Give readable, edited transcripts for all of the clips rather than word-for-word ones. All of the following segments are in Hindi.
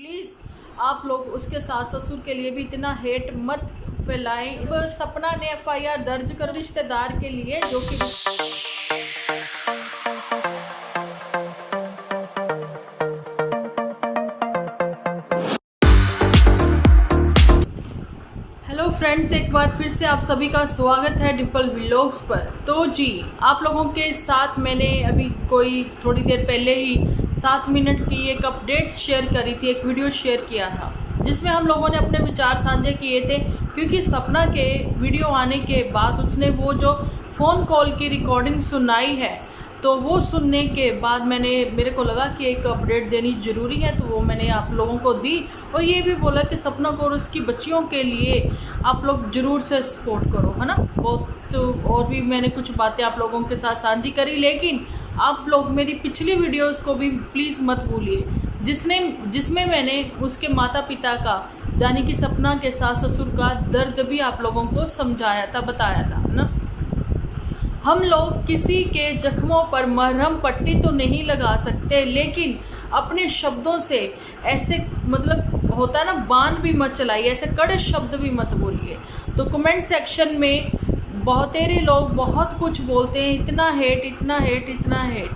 प्लीज़ आप लोग उसके सास ससुर के लिए भी इतना हेट मत फैलाएं। अब सपना ने एफआईआर दर्ज कर रिश्तेदार के लिए, जो कि हेलो फ्रेंड्स, एक बार फिर से आप सभी का स्वागत है डिम्पल व्लॉग्स पर। तो जी, आप लोगों के साथ मैंने अभी कोई थोड़ी देर पहले ही 7 मिनट की एक अपडेट शेयर करी थी, एक वीडियो शेयर किया था जिसमें हम लोगों ने अपने विचार साझे किए थे। क्योंकि सपना के वीडियो आने के बाद उसने वो जो फ़ोन कॉल की रिकॉर्डिंग सुनाई है, तो वो सुनने के बाद मेरे को लगा कि एक अपडेट देनी ज़रूरी है, तो वो मैंने आप लोगों को दी। और ये भी बोला कि सपना को और उसकी बच्चियों के लिए आप लोग ज़रूर से सपोर्ट करो, है ना। बहुत तो और भी मैंने कुछ बातें आप लोगों के साथ साझी करी, लेकिन आप लोग मेरी पिछली वीडियोस को भी प्लीज़ मत भूलिए, जिसमें मैंने उसके माता पिता का, यानी कि सपना के सास ससुर का दर्द भी आप लोगों को समझाया था, बताया था, है ना। हम लोग किसी के जख्मों पर मरहम पट्टी तो नहीं लगा सकते, लेकिन अपने शब्दों से ऐसे, मतलब होता है ना, बाण भी मत चलाइए, ऐसे कड़े शब्द भी मत बोलिए। तो कमेंट सेक्शन में बहुतेरे लोग बहुत कुछ बोलते हैं, इतना हेट, इतना हेट, इतना हेट,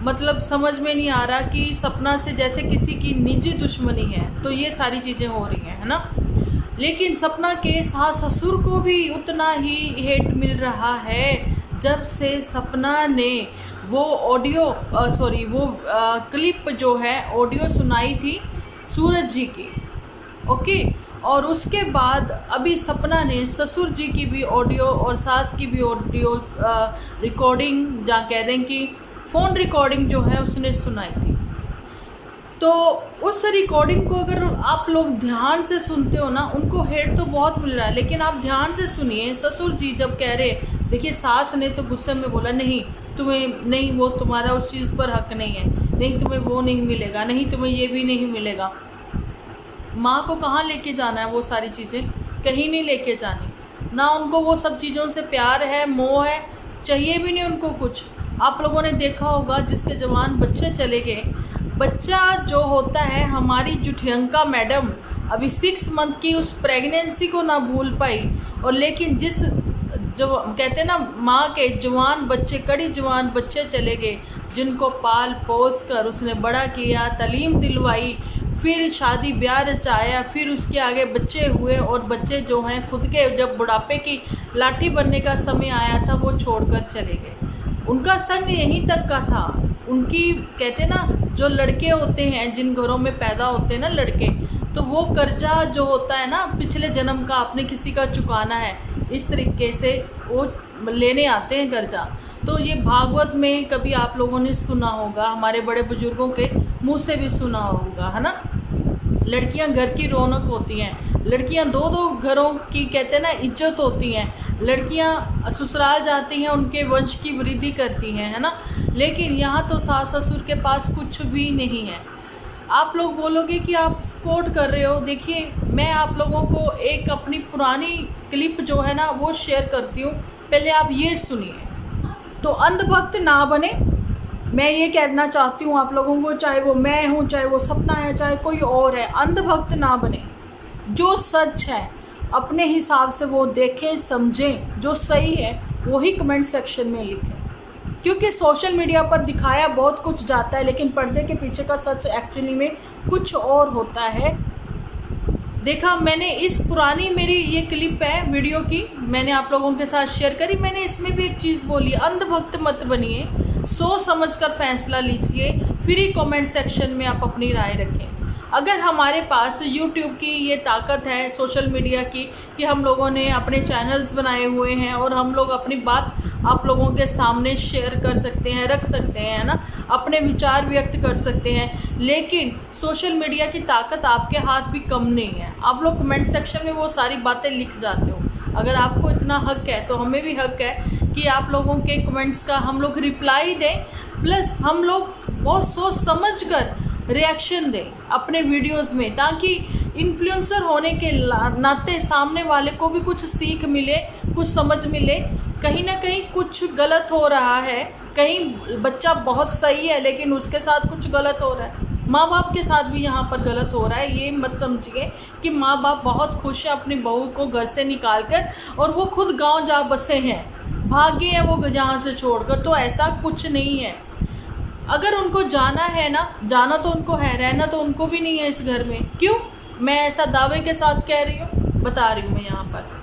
मतलब समझ में नहीं आ रहा कि सपना से जैसे किसी की निजी दुश्मनी है। तो ये सारी चीज़ें हो रही हैं, है ना। लेकिन सपना के सास ससुर को भी उतना ही हेट मिल रहा है जब से सपना ने वो क्लिप जो है ऑडियो सुनाई थी सूरज जी की, ओके। और उसके बाद अभी सपना ने ससुर जी की भी ऑडियो और सास की भी ऑडियो रिकॉर्डिंग, जहाँ कह दें कि फ़ोन रिकॉर्डिंग जो है उसने सुनाई थी। तो उस रिकॉर्डिंग को अगर आप लोग ध्यान से सुनते हो ना, उनको हेट तो बहुत मिल रहा है, लेकिन आप ध्यान से सुनिए। ससुर जी जब कह रहे, देखिए सास ने तो गुस्से में बोला, नहीं तुम्हें नहीं, वो तुम्हारा उस चीज़ पर हक नहीं है, नहीं तुम्हें वो नहीं मिलेगा, नहीं तुम्हें ये भी नहीं मिलेगा। माँ को कहाँ लेके जाना है, वो सारी चीज़ें कहीं नहीं लेके जानी ना। उनको वो सब चीज़ों से प्यार है, मोह है, चाहिए भी नहीं उनको कुछ। आप लोगों ने देखा होगा जिसके जवान बच्चे चले गए, बच्चा जो होता है, हमारी जुठियंका मैडम अभी 6 मंथ की उस प्रेगनेंसी को ना भूल पाई। और लेकिन जो कहते हैं ना, माँ के जवान बच्चे, कड़ी जवान बच्चे चले गए, जिनको पाल पोस कर उसने बड़ा किया, तालीम दिलवाई, फिर शादी ब्याह रचाया, फिर उसके आगे बच्चे हुए, और बच्चे जो हैं खुद के जब बुढ़ापे की लाठी बनने का समय आया था, वो छोड़कर चले गए। उनका संग यहीं तक का था। उनकी, कहते ना, जो लड़के होते हैं, जिन घरों में पैदा होते हैं ना लड़के, तो वो कर्जा जो होता है ना पिछले जन्म का, आपने किसी का चुकाना है, इस तरीके से वो लेने आते हैं कर्जा। तो ये भागवत में कभी आप लोगों ने सुना होगा, हमारे बड़े बुजुर्गों के मुंह से भी सुना होगा, है ना। लड़कियां घर की रौनक होती हैं, लड़कियां दो घरों की, कहते हैं ना, इज्जत होती हैं। लड़कियां ससुराल जाती हैं, उनके वंश की वृद्धि करती हैं, है ना। लेकिन यहाँ तो सास ससुर के पास कुछ भी नहीं है। आप लोग बोलोगे कि आप सपोर्ट कर रहे हो। देखिए, मैं आप लोगों को एक अपनी पुरानी क्लिप जो है ना वो शेयर करती हूँ, पहले आप ये सुनिए। तो अंधभक्त ना बने, मैं ये कहना चाहती हूँ आप लोगों को, चाहे वो मैं हूँ, चाहे वो सपना है, चाहे कोई और है, अंधभक्त ना बने। जो सच है अपने हिसाब से वो देखें, समझें, जो सही है वही कमेंट सेक्शन में लिखें। क्योंकि सोशल मीडिया पर दिखाया बहुत कुछ जाता है, लेकिन पर्दे के पीछे का सच एक्चुअली में कुछ और होता है। देखा मैंने, इस पुरानी मेरी ये क्लिप है वीडियो की, मैंने आप लोगों के साथ शेयर करी। मैंने इसमें भी एक चीज़ बोली, अंधभक्त मत बनिए, सोच समझकर फैसला लीजिए, फिर ही कमेंट सेक्शन में आप अपनी राय रखें। अगर हमारे पास यूट्यूब की ये ताकत है, सोशल मीडिया की, कि हम लोगों ने अपने चैनल्स बनाए हुए हैं और हम लोग अपनी बात आप लोगों के सामने शेयर कर सकते हैं, रख सकते हैं, है ना, अपने विचार व्यक्त कर सकते हैं, लेकिन सोशल मीडिया की ताकत आपके हाथ भी कम नहीं है। आप लोग कमेंट सेक्शन में वो सारी बातें लिख जाते हो। अगर आपको इतना हक है तो हमें भी हक है कि आप लोगों के कमेंट्स का हम लोग रिप्लाई दें, प्लस हम लोग बहुत सोच समझ कर रिएक्शन दें अपने वीडियोस में, ताकि इन्फ्लुएंसर होने के नाते सामने वाले को भी कुछ सीख मिले, कुछ समझ मिले। कहीं ना कहीं कुछ गलत हो रहा है, कहीं बच्चा बहुत सही है लेकिन उसके साथ कुछ गलत हो रहा है, माँ बाप के साथ भी यहाँ पर गलत हो रहा है। ये मत समझिए कि माँ बाप बहुत खुश है अपनी बहू को घर से निकाल कर और वो खुद गांव जा बसे हैं, भागे हैं वो जहाँ से छोड़कर, तो ऐसा कुछ नहीं है। अगर उनको जाना है ना, जाना तो उनको है, रहना तो उनको भी नहीं है इस घर में। क्यों मैं ऐसा दावे के साथ कह रही हूँ, बता रही हूँ मैं यहाँ पर।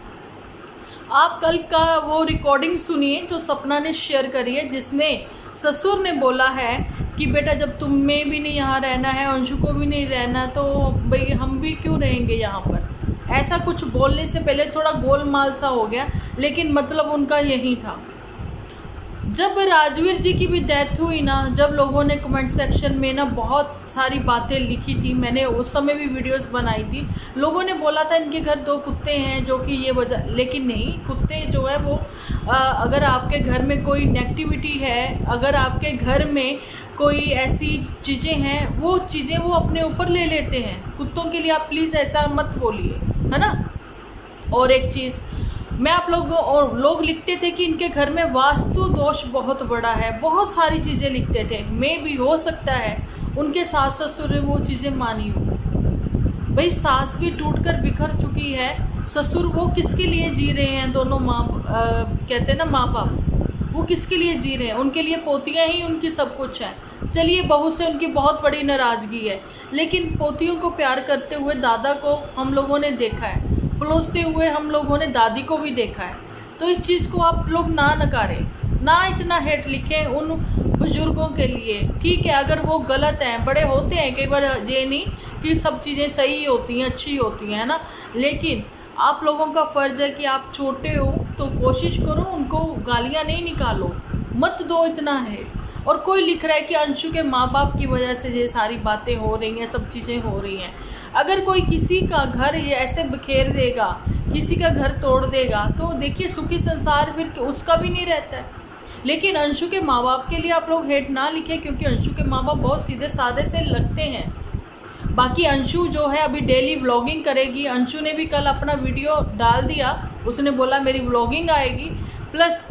आप कल का वो रिकॉर्डिंग सुनिए जो सपना ने शेयर करी है, जिसमें ससुर ने बोला है कि बेटा जब तुम्हें भी नहीं यहाँ रहना है, अंशु को भी नहीं रहना, तो भाई हम भी क्यों रहेंगे यहाँ पर। ऐसा कुछ बोलने से पहले थोड़ा गोलमाल सा हो गया, लेकिन मतलब उनका यही था। जब राजवीर जी की भी डेथ हुई ना, जब लोगों ने कमेंट सेक्शन में ना बहुत सारी बातें लिखी थी, मैंने उस समय भी वीडियोस बनाई थी। लोगों ने बोला था इनके घर 2 कुत्ते हैं जो कि ये वजह, लेकिन नहीं, कुत्ते जो है वो अगर आपके घर में कोई नेगेटिविटी है, अगर आपके घर में कोई ऐसी चीज़ें हैं, वो चीज़ें वो अपने ऊपर ले लेते हैं। कुत्तों के लिए आप प्लीज़ ऐसा मत बोलिए, है ना। और एक चीज़ मैं आप लोगों, और लोग लिखते थे कि इनके घर में वास्तु दोष बहुत बड़ा है, बहुत सारी चीज़ें लिखते थे। मैं भी हो सकता है उनके सास ससुर ने वो चीज़ें मानी हो। भाई सास भी टूटकर बिखर चुकी है, ससुर वो किसके लिए जी रहे हैं, दोनों कहते हैं ना माँ बाप, वो किसके लिए जी रहे हैं। उनके लिए पोतियाँ ही उनकी सब कुछ है। चलिए बहू से उनकी बहुत बड़ी नाराज़गी है, लेकिन पोतियों को प्यार करते हुए दादा को हम लोगों ने देखा है, पलोसते हुए हम लोगों ने दादी को भी देखा है। तो इस चीज़ को आप लोग ना नकारें, ना इतना हेट लिखें उन बुज़ुर्गों के लिए। ठीक है, अगर वो गलत हैं, बड़े होते हैं कई बार, ये नहीं कि सब चीज़ें सही होती हैं, अच्छी होती हैं, है ना। लेकिन आप लोगों का फ़र्ज़ है कि आप छोटे हो तो कोशिश करो उनको गालियाँ नहीं निकालो, मत दो इतना हेट। और कोई लिख रहा है कि अंशु के माँ बाप की वजह से ये सारी बातें हो रही हैं, सब चीज़ें हो रही हैं। अगर कोई किसी का घर ये ऐसे बिखेर देगा, किसी का घर तोड़ देगा, तो देखिए सुखी संसार फिर उसका भी नहीं रहता है। लेकिन अंशु के माँ बाप के लिए आप लोग हेट ना लिखें, क्योंकि अंशु के माँ बाप बहुत सीधे साधे से लगते हैं। बाकी अंशु जो है अभी डेली व्लॉगिंग करेगी। अंशु ने भी कल अपना वीडियो डाल दिया, उसने बोला मेरी व्लॉगिंग आएगी। प्लस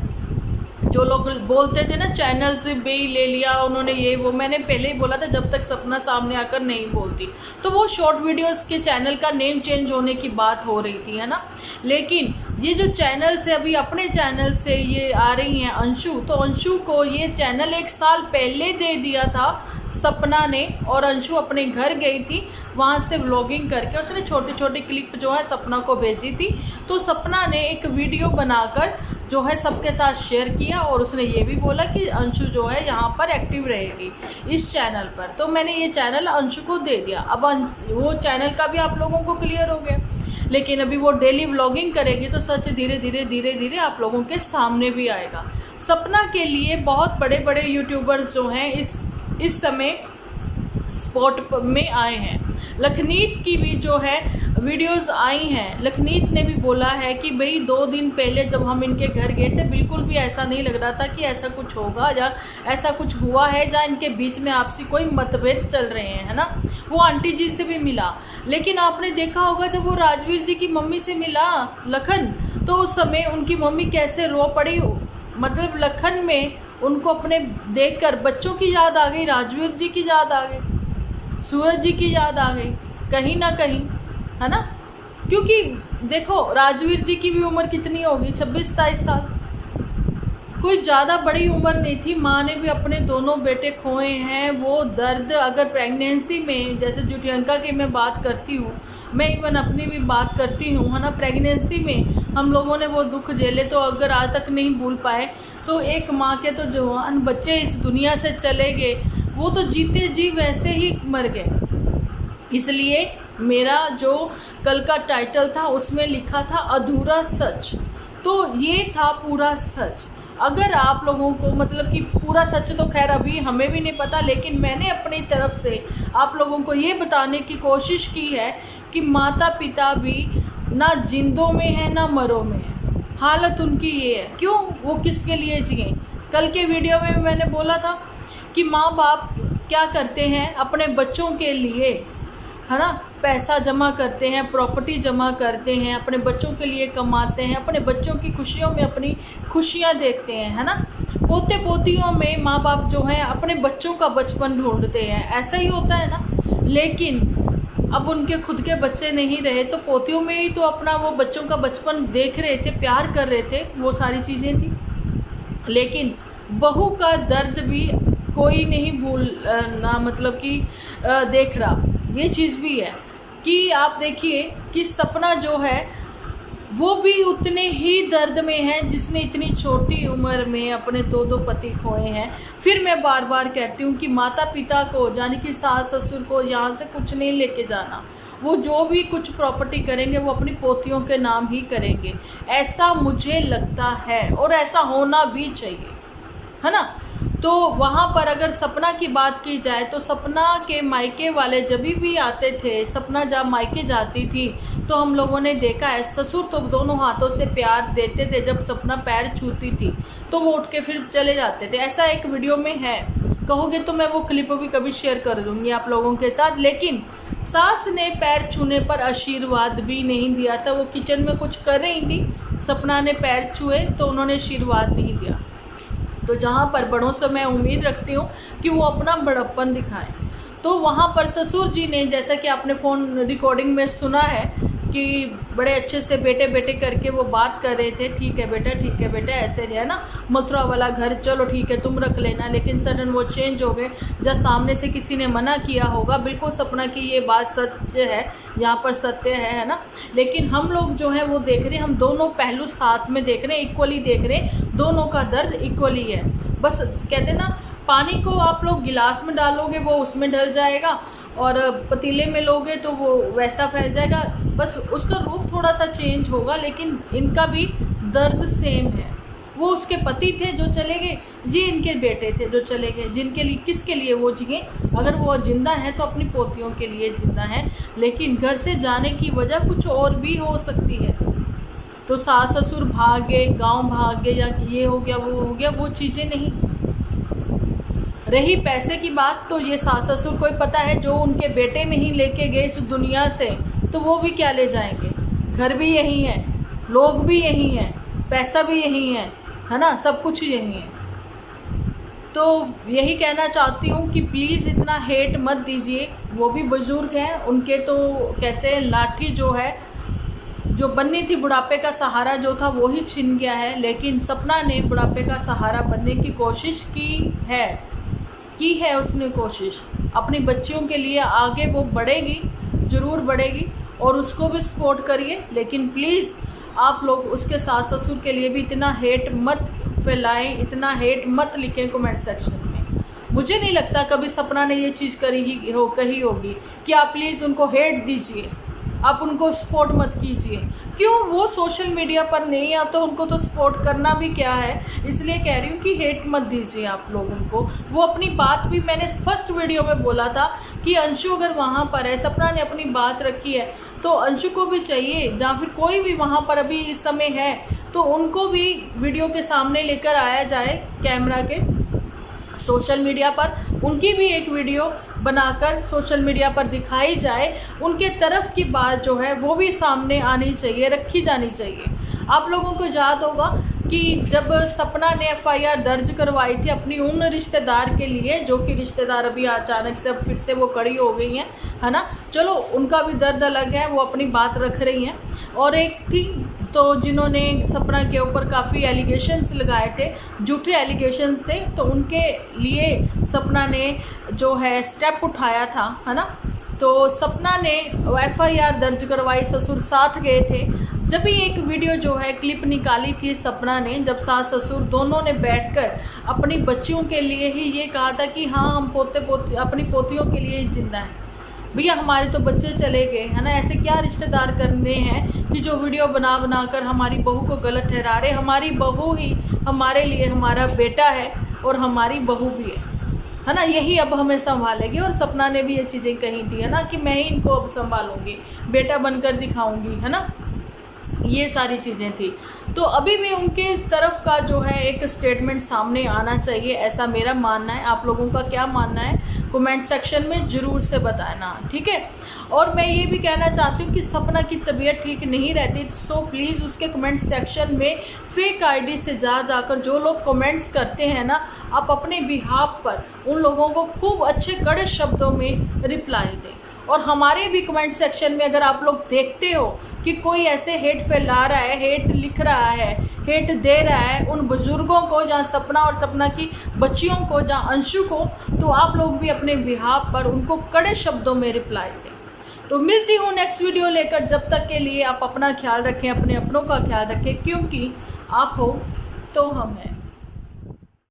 जो लोग बोलते थे ना चैनल से भी ले लिया उन्होंने, ये वो मैंने पहले ही बोला था जब तक सपना सामने आकर नहीं बोलती, तो वो शॉर्ट वीडियोस के चैनल का नेम चेंज होने की बात हो रही थी, है ना। लेकिन ये जो चैनल से अभी अपने चैनल से ये आ रही हैं अंशु, तो अंशु को ये चैनल 1 साल पहले दे दिया था सपना ने, और अंशु अपने घर गई थी, वहाँ से व्लॉगिंग करके उसने छोटे छोटे क्लिप जो है सपना को भेजी थी। तो सपना ने एक वीडियो बनाकर जो है सबके साथ शेयर किया, और उसने ये भी बोला कि अंशु जो है यहाँ पर एक्टिव रहेगी इस चैनल पर। तो मैंने ये चैनल अंशु को दे दिया। अब वो चैनल का भी आप लोगों को क्लियर हो गया। लेकिन अभी वो डेली व्लॉगिंग करेगी तो सच धीरे धीरे आप लोगों के सामने भी आएगा। सपना के लिए बहुत बड़े बड़े यूट्यूबर्स जो हैं इस समय स्पॉट में आए हैं। लखनीत की भी जो है वीडियोस आई हैं। लखनीत ने भी बोला है कि भाई 2 दिन पहले जब हम इनके घर गए थे बिल्कुल भी ऐसा नहीं लग रहा था कि ऐसा कुछ होगा या ऐसा कुछ हुआ है जहाँ इनके बीच में आपसी कोई मतभेद चल रहे हैं, है ना। वो आंटी जी से भी मिला, लेकिन आपने देखा होगा जब वो राजवीर जी की मम्मी से मिला लखन, तो उस समय उनकी मम्मी कैसे रो पड़ी। मतलब लखन में उनको अपने देखकर बच्चों की याद आ गई, राजवीर जी की याद आ गई, सूरज जी की याद आ गई कहीं ना कहीं, है ना। क्योंकि देखो राजवीर जी की भी उम्र कितनी होगी, 26-27 साल, कोई ज़्यादा बड़ी उम्र नहीं थी। माँ ने भी अपने दोनों बेटे खोए हैं। वो दर्द अगर प्रेगनेंसी में, जैसे जो प्रियंका की मैं बात करती हूँ, मैं इवन अपनी भी बात करती हूँ, है ना। प्रेगनेंसी में हम लोगों ने वो दुख झेले तो अगर आज तक नहीं भूल पाए, तो एक माँ के तो जवान बच्चे इस दुनिया से चले गए, वो तो जीते जी वैसे ही मर गए। इसलिए मेरा जो कल का टाइटल था उसमें लिखा था अधूरा सच, तो ये था पूरा सच। अगर आप लोगों को मतलब कि पूरा सच तो खैर अभी हमें भी नहीं पता, लेकिन मैंने अपनी तरफ से आप लोगों को ये बताने की कोशिश की है कि माता पिता भी ना जिंदों में है ना मरों में है। हालत उनकी ये है, क्यों, वो किसके लिए जिए। कल के वीडियो में मैंने बोला था कि माँ बाप क्या करते हैं अपने बच्चों के लिए, है ना, पैसा जमा करते हैं, प्रॉपर्टी जमा करते हैं, अपने बच्चों के लिए कमाते हैं, अपने बच्चों की खुशियों में अपनी खुशियाँ देखते हैं, है ना। पोते पोतियों में माँ बाप जो हैं अपने बच्चों का बचपन ढूंढते हैं, ऐसा ही होता है ना। लेकिन अब उनके खुद के बच्चे नहीं रहे तो पोतियों में ही तो अपना वो बच्चों का बचपन देख रहे थे, प्यार कर रहे थे, वो सारी चीज़ें थी। लेकिन बहू का दर्द भी कोई नहीं भूलना, मतलब कि देख रहा, ये चीज़ भी है कि आप देखिए कि सपना जो है वो भी उतने ही दर्द में है जिसने इतनी छोटी उम्र में अपने दो पति खोए हैं। फिर मैं बार बार कहती हूँ कि माता पिता को, यानी कि सास ससुर को यहाँ से कुछ नहीं लेके जाना। वो जो भी कुछ प्रॉपर्टी करेंगे वो अपनी पोतियों के नाम ही करेंगे, ऐसा मुझे लगता है, और ऐसा होना भी चाहिए, है ना। तो वहाँ पर अगर सपना की बात की जाए तो सपना के मायके वाले जब भी आते थे, सपना जब मायके जाती थी तो हम लोगों ने देखा है ससुर तो दोनों हाथों से प्यार देते थे। जब सपना पैर छूती थी तो वो उठ के फिर चले जाते थे। ऐसा एक वीडियो में है, कहोगे तो मैं वो क्लिप भी कभी शेयर कर दूँगी आप लोगों के साथ। लेकिन सास ने पैर छूने पर आशीर्वाद भी नहीं दिया था। वो किचन में कुछ कर रही थी, सपना ने पैर छुए तो उन्होंने आशीर्वाद नहीं दिया। तो जहाँ पर बड़ों से मैं उम्मीद रखती हूँ कि वो अपना बड़प्पन दिखाएं, तो वहाँ पर ससुर जी ने, जैसा कि आपने फ़ोन रिकॉर्डिंग में सुना है कि बड़े अच्छे से बेटे बेटे करके वो बात कर रहे थे, ठीक है बेटा, ठीक है बेटा, ऐसे है ना, मथुरा वाला घर, चलो ठीक है तुम रख लेना। लेकिन सडन वो चेंज हो गए जब सामने से किसी ने मना किया होगा। बिल्कुल सपना की ये बात सत्य है, यहाँ पर सत्य है ना। लेकिन हम लोग जो है वो देख रहे हैं, हम दोनों पहलू साथ में देख रहे हैं, इक्वली देख रहे हैं, दोनों का दर्द इक्वली है। बस कहते ना, पानी को आप लोग गिलास में डालोगे वो उसमें ढल जाएगा, और पतीले में लोगे तो वो वैसा फैल जाएगा, बस उसका रूप थोड़ा सा चेंज होगा, लेकिन इनका भी दर्द सेम है। वो उसके पति थे जो चले गए, ये इनके बेटे थे जो चले गए, जिनके लिए, किसके लिए वो जिए। अगर वो जिंदा है तो अपनी पोतियों के लिए जिंदा है, लेकिन घर से जाने की वजह कुछ और भी हो सकती है। तो सास ससुर भाग गए, गाँव भाग गए, या ये हो गया वो हो गया, वो चीज़ें नहीं। रही पैसे की बात, तो ये सास ससुर को ही पता है, जो उनके बेटे नहीं लेके गए इस दुनिया से तो वो भी क्या ले जाएंगे। घर भी यही है, लोग भी यही हैं, पैसा भी यही है ना, सब कुछ यही है। तो यही कहना चाहती हूँ कि प्लीज़ इतना हेट मत दीजिए। वो भी बुज़ुर्ग हैं, उनके तो कहते हैं लाठी जो है, जो बननी थी बुढ़ापे का सहारा जो था वो ही छिन गया है। लेकिन सपना ने बुढ़ापे का सहारा बनने की कोशिश की है उसने कोशिश। अपनी बच्चियों के लिए आगे वो बढ़ेगी, ज़रूर बढ़ेगी, और उसको भी सपोर्ट करिए। लेकिन प्लीज़ आप लोग उसके सास ससुर के लिए भी इतना हेट मत फैलाएं, इतना हेट मत लिखें कमेंट सेक्शन में। मुझे नहीं लगता कभी सपना ने ये चीज़ कही होगी कि आप प्लीज़ उनको हेट दीजिए, आप उनको सपोर्ट मत कीजिए। क्यों, वो सोशल मीडिया पर नहीं आ तो उनको तो सपोर्ट करना भी क्या है। इसलिए कह रही हूँ कि हेट मत दीजिए आप लोग उनको। वो अपनी बात भी मैंने फर्स्ट वीडियो में बोला था कि अंशु अगर वहाँ पर है, सपना ने अपनी बात रखी है, तो अंशु को भी चाहिए, या फिर कोई भी वहाँ पर अभी इस समय है तो उनको भी वीडियो के सामने लेकर आया जाए, कैमरा के, सोशल मीडिया पर उनकी भी एक वीडियो बनाकर सोशल मीडिया पर दिखाई जाए। उनके तरफ की बात जो है वो भी सामने आनी चाहिए, रखी जानी चाहिए। आप लोगों को याद होगा कि जब सपना ने FIR दर्ज करवाई थी अपनी उन रिश्तेदार के लिए, जो कि रिश्तेदार अभी अचानक से अब फिर से वो कड़ी हो गई हैं, है ना। चलो उनका भी दर्द अलग है, वो अपनी बात रख रही हैं। और एक थी तो जिन्होंने सपना के ऊपर काफ़ी एलिगेशंस लगाए थे, झूठे एलिगेशंस थे, तो उनके लिए सपना ने जो है स्टेप उठाया था, है ना। तो सपना ने FIR दर्ज करवाई, ससुर साथ गए थे। जब भी एक वीडियो जो है क्लिप निकाली थी सपना ने, जब सास ससुर दोनों ने बैठकर अपनी बच्चियों के लिए ही ये कहा था कि हाँ हम अपनी पोतियों के लिए जिंदा हैं। भैया हमारे तो बच्चे चले गए, है ना। ऐसे क्या रिश्तेदार करने हैं कि जो वीडियो बना कर हमारी बहू को गलत ठहरा रहे। हमारी बहू ही हमारे लिए हमारा बेटा है, और हमारी बहू भी है ना। यही अब हमें संभालेगी। और सपना ने भी ये चीज़ें कही थी, है ना, कि मैं ही इनको अब संभालूंगी, बेटा बनकर दिखाऊंगी, है ना। ये सारी चीज़ें थी। तो अभी भी उनके तरफ का जो है एक स्टेटमेंट सामने आना चाहिए, ऐसा मेरा मानना है। आप लोगों का क्या मानना है कमेंट सेक्शन में ज़रूर से बताना, ठीक है। और मैं ये भी कहना चाहती हूँ कि सपना की तबीयत ठीक नहीं रहती, सो प्लीज़ उसके कमेंट सेक्शन में फेक आईडी से जाकर जो लोग कमेंट्स करते हैं ना, आप अपने बिहाफ पर उन लोगों को खूब अच्छे कड़े शब्दों में रिप्लाई दें। और हमारे भी कमेंट सेक्शन में अगर आप लोग देखते हो कि कोई ऐसे हेट फैला रहा है, हेट लिख रहा है, हेट दे रहा है उन बुज़ुर्गों को, जहाँ सपना और सपना की बच्चियों को, जहाँ अंशु को, तो आप लोग भी अपने बिहाफ पर उनको कड़े शब्दों में रिप्लाई दें। तो मिलती हूँ नेक्स्ट वीडियो लेकर, जब तक के लिए आप अपना ख्याल रखें, अपने अपनों का ख्याल रखें, क्योंकि आप हो तो हम हैं।